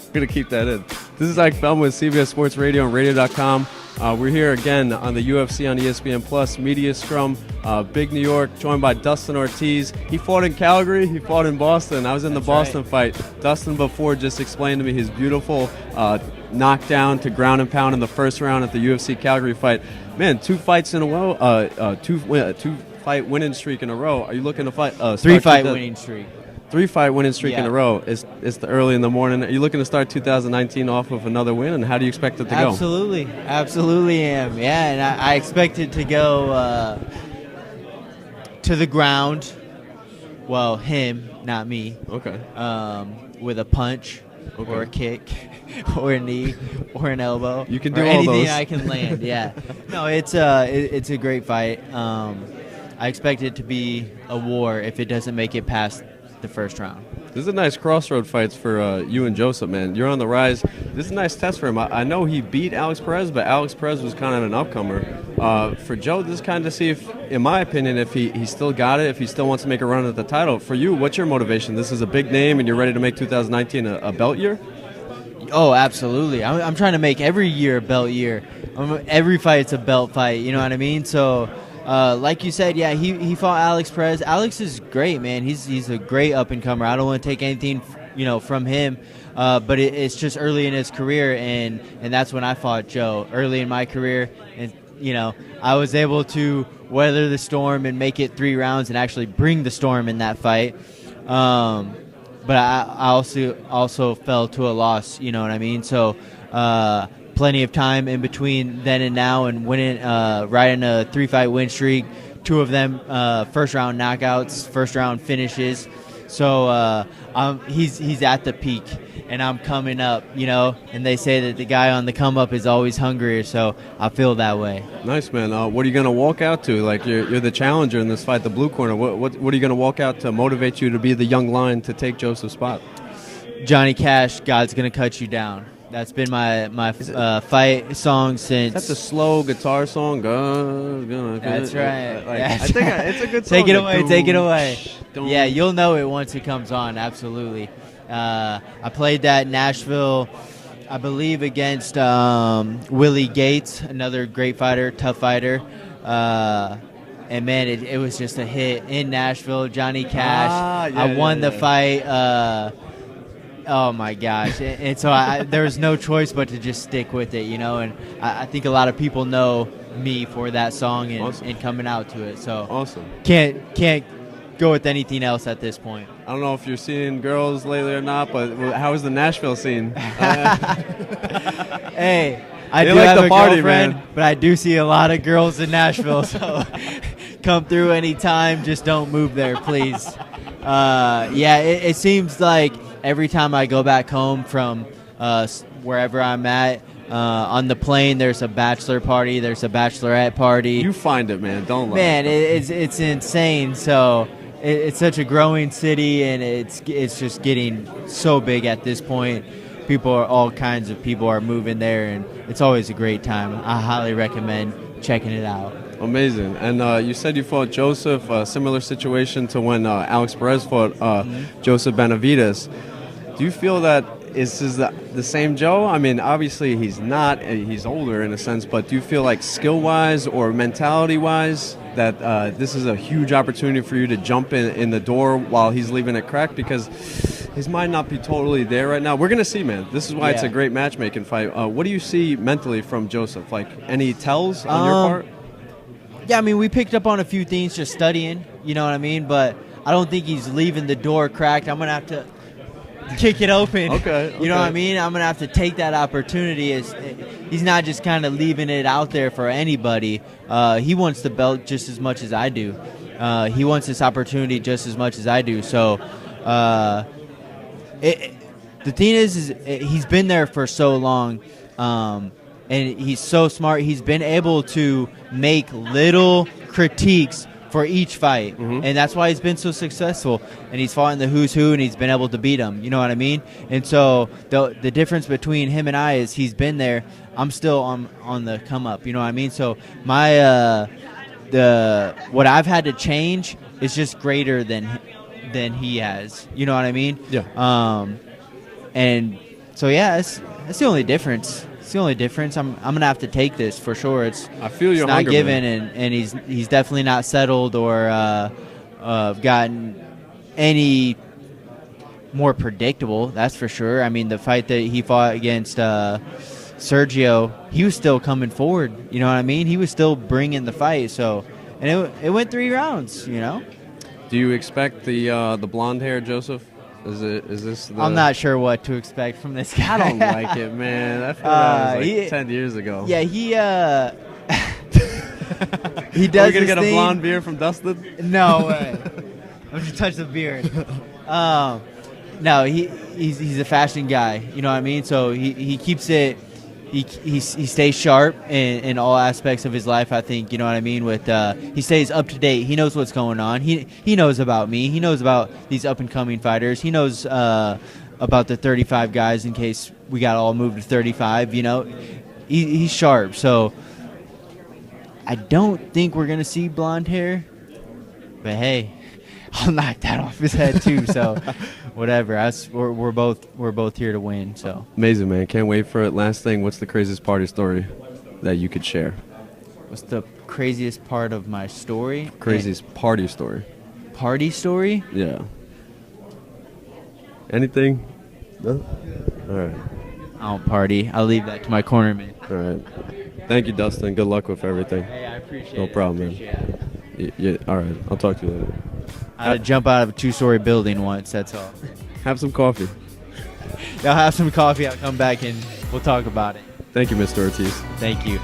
going to keep that in. This is Ike Feldman with CBS Sports Radio and Radio.com. We're here again on the UFC on ESPN Plus Media Scrum, Big New York, joined by Dustin Ortiz. He fought in Calgary. He fought in Boston. I was in the Boston fight. Dustin before just explained to me his beautiful knockdown to ground and pound in the first round at the UFC Calgary fight. Man, 2 fights in a row, two-fight winning streak in a row. Are you looking to fight? 3-fight winning streak. 3-fight winning streak in a row. It's the early in the morning. Are you looking to start 2019 off with another win, and how do you expect it to go? Absolutely am. Yeah, and I expect it to go to the ground. Well, him, not me. Okay. With a punch or a kick or a knee or an elbow. You can do all anything those. I can land. Yeah. No, it's a great fight. I expect it to be a war if it doesn't make it past the first round. This is a nice crossroad fights for you and Joseph, man. You're on the rise. This is a nice test for him. I know he beat Alex Perez, but Alex Perez was kind of an upcomer. For Joe, this is kind of to see if, in my opinion, if he still got it, if he still wants to make a run at the title. For you, what's your motivation? This is a big name, and you're ready to make 2019 a belt year? Oh, absolutely. I'm trying to make every year a belt year. Every fight's a belt fight, you know what I mean? So... like you said, yeah, he fought Alex Perez. Alex is great, man. He's a great up-and-comer. I don't want to take anything, from him, but it's just early in his career, and that's when I fought Joe, early in my career. And, I was able to weather the storm and make it 3 rounds and actually bring the storm in that fight. But I also fell to a loss, you know what I mean? So plenty of time in between then and now, and winning, riding a 3-fight win streak, 2 of them first round knockouts, first round finishes. So he's at the peak, and I'm coming up, and they say that the guy on the come up is always hungrier, so I feel that way. Nice, man. What are you going to walk out to? Like, you're the challenger in this fight, the blue corner. What are you going to walk out to motivate you to be the young lion to take Joseph's spot? Johnny Cash, God's going to cut you down. That's been my fight song since. That's a slow guitar song. That's right. I think it's a good song. Take it away. Yeah, you'll know it once it comes on. Absolutely. I played that in Nashville, I believe, against Willie Gates, another great fighter, tough fighter. And man, it was just a hit in Nashville. Johnny Cash. I won the fight. Oh my gosh! And so there was no choice but to just stick with it, And I think a lot of people know me for that song and coming out to it. So awesome! Can't go with anything else at this point. I don't know if you're seeing girls lately or not, but how is the Nashville scene? Hey, I do like have the party, girlfriend, man. but I do see a lot of girls in Nashville. So come through anytime. Just don't move there, please. It seems like every time I go back home from wherever I'm at, on the plane, there's a bachelor party, there's a bachelorette party. You find it, man. Don't lie. Man, it's insane. So it's such a growing city, and it's just getting so big at this point. All kinds of people are moving there, and it's always a great time. I highly recommend checking it out. Amazing. And you said you fought Joseph, a similar situation to when Alex Perez fought Joseph Benavidez. Do you feel that is the same Joe? I mean, obviously he's not. He's older in a sense, but do you feel like skill-wise or mentality-wise that this is a huge opportunity for you to jump in the door while he's leaving it cracked? Because his mind not be totally there right now. We're going to see, man. This is why it's a great matchmaking fight. What do you see mentally from Joseph? Like, any tells on your part? Yeah, I mean, we picked up on a few things just studying, you know what I mean? But I don't think he's leaving the door cracked. I'm going to have to kick it open. Okay. You know what I mean? I'm going to have to take that opportunity. He's not just kind of leaving it out there for anybody. He wants the belt just as much as I do. He wants this opportunity just as much as I do. So the thing is he's been there for so long, and he's so smart. He's been able to make little critiques for each fight, and that's why he's been so successful. And he's fought in the who's who, and he's been able to beat them. You know what I mean? And so the difference between him and I is he's been there. I'm still on the come up. You know what I mean? So my what I've had to change is just greater than he has. You know what I mean? Yeah. And So yeah, that's the only difference. It's the only difference. I'm gonna have to take this for sure. I feel your it's not hunger, given, man. and he's definitely not settled or gotten any more predictable. That's for sure. I mean, the fight that he fought against Sergio, he was still coming forward. You know what I mean? He was still bringing the fight. So, and it went 3 rounds. You know. Do you expect the blonde hair, Joseph? Is this? I'm not sure what to expect from this guy. I don't like it, man. I feel that was like 10 years ago. Yeah, he he Are does. we gonna get thing. a blonde beard from Dustin? No way. I'm just touch the beard. No, he's a fashion guy. You know what I mean? So he keeps it. He stays sharp in all aspects of his life. I think, you know what I mean. With he stays up to date. He knows what's going on. He knows about me. He knows about these up and coming fighters. He knows about the 35 guys in case we got all moved to 35. You know, he's sharp. So I don't think we're gonna see blonde hair. But hey, I'll knock that off his head too. So whatever. We're both here to win. So Amazing, man. Can't wait for it. Last thing, what's the craziest party story that you could share? what's the craziest part of my story? Craziest party story. Party story? Yeah. Anything? No? All right. I don't party. I'll leave that to my corner man. All right. Thank you, Dustin. Good luck with everything. Hey, I appreciate it. No problem, man. Yeah, all right. I'll talk to you later. I had to jump out of a 2-story building once, that's all. Have some coffee. I'll have some coffee. I'll come back and we'll talk about it. Thank you, Mr. Ortiz. Thank you.